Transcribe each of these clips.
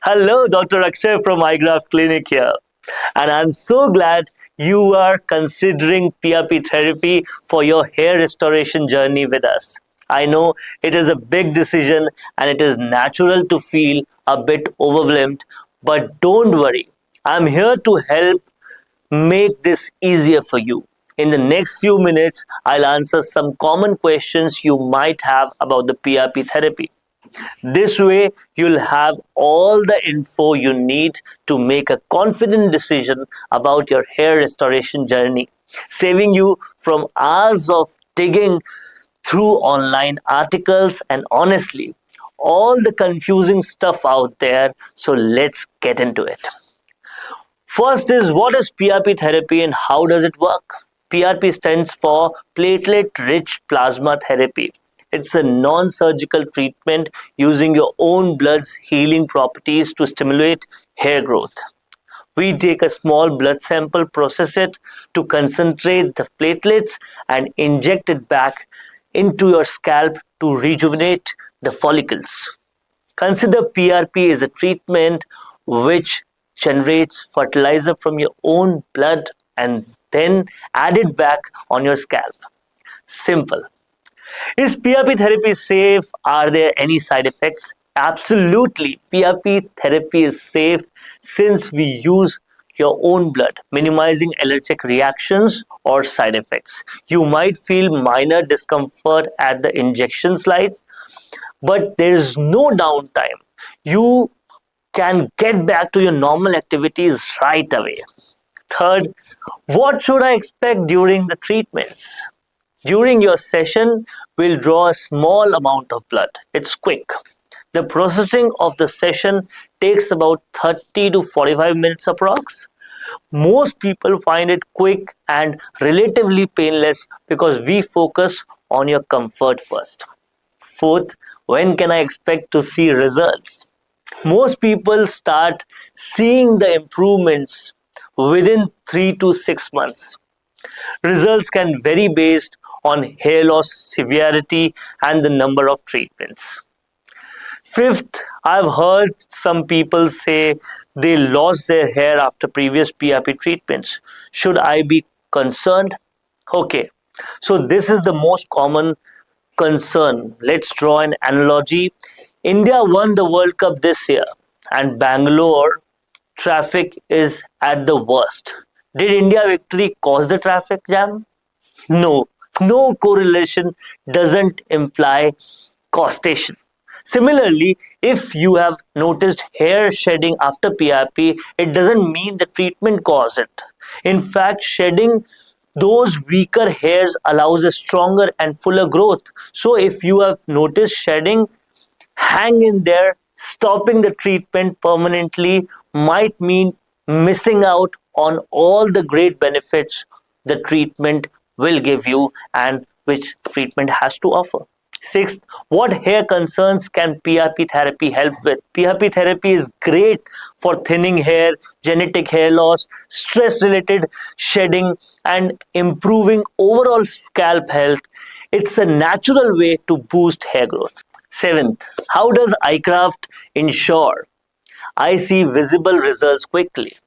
Hello, Dr. Akshay from iGraft Clinic here. And I'm so glad you are considering PRP therapy for your hair restoration journey with us. I know it is a big decision and it is natural to feel a bit overwhelmed, but don't worry. I'm here to help make this easier for you. In the next few minutes, I'll answer some common questions you might have about the PRP therapy. This way, you'll have all the info you need to make a confident decision about your hair restoration journey, saving you from hours of digging through online articles and honestly, all the confusing stuff out there. So let's get into it. First is, what is PRP therapy and how does it work? PRP stands for Platelet-Rich Plasma Therapy. It's a non-surgical treatment using your own blood's healing properties to stimulate hair growth. We take a small blood sample, process it to concentrate the platelets, and inject it back into your scalp to rejuvenate the follicles. Consider PRP as a treatment which generates fertilizer from your own blood and then add it back on your scalp. Simple. Is PRP therapy safe? Are there any side effects? Absolutely. PRP therapy is safe since we use your own blood, minimizing allergic reactions or side effects. You might feel minor discomfort at the injection sites, but there is no downtime. You can get back to your normal activities right away. Third, what should I expect during the treatments? During your session, we'll draw a small amount of blood. It's quick. The processing of the session takes about 30 to 45 minutes approx. Most people find it quick and relatively painless because we focus on your comfort first. Fourth, when can I expect to see results? Most people start seeing the improvements within 3 to 6 months. Results can vary based on hair loss severity and the number of treatments. Fifth, I've heard some people say they lost their hair after previous PRP treatments. Should I be concerned? Okay, so this is the most common concern. Let's draw an analogy. India won the World Cup this year and Bangalore traffic is at the worst. Did India victory cause the traffic jam? No. No correlation doesn't imply causation. Similarly, if you have noticed hair shedding after PRP, it doesn't mean the treatment caused it. In fact, shedding those weaker hairs allows a stronger and fuller growth. So if you have noticed shedding, hang in there. Stopping the treatment permanently might mean missing out on all the great benefits the treatment will give you and which treatment has to offer. Sixth, what hair concerns can PRP therapy help with? PRP therapy is great for thinning hair, genetic hair loss, stress-related shedding, and improving overall scalp health. It's a natural way to boost hair growth. Seventh, how does iGraft ensure I see visible results quickly?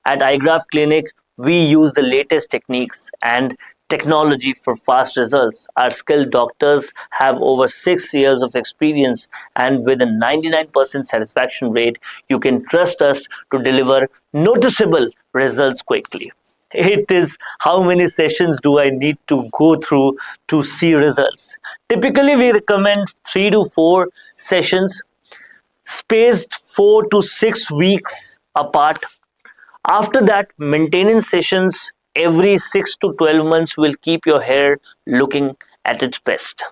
At iGraft Clinic, we use the latest techniques and technology for fast results. Our skilled doctors have over 6 years of experience, and with a 99% satisfaction rate, you can trust us to deliver noticeable results quickly. It is how many sessions do I need to go through to see results? Typically, we recommend 3 to 4 sessions spaced 4 to 6 weeks apart. After that, maintenance sessions every 6 to 12 months will keep your hair looking at its best.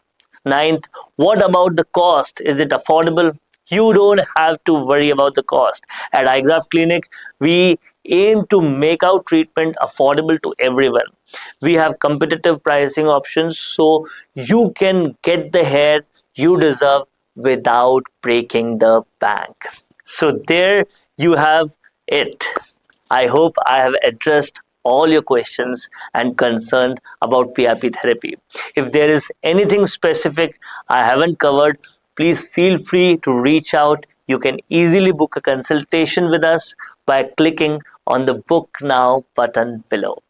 Ninth, what about the cost? Is it affordable? You don't have to worry about the cost. At iGraft Clinic, we aim to make our treatment affordable to everyone. We have competitive pricing options so you can get the hair you deserve without breaking the bank. So there you have it. I hope I have addressed all your questions and concerns about PRP therapy. If there is anything specific I haven't covered, please feel free to reach out you can easily book a consultation with us by clicking on the Book Now button below.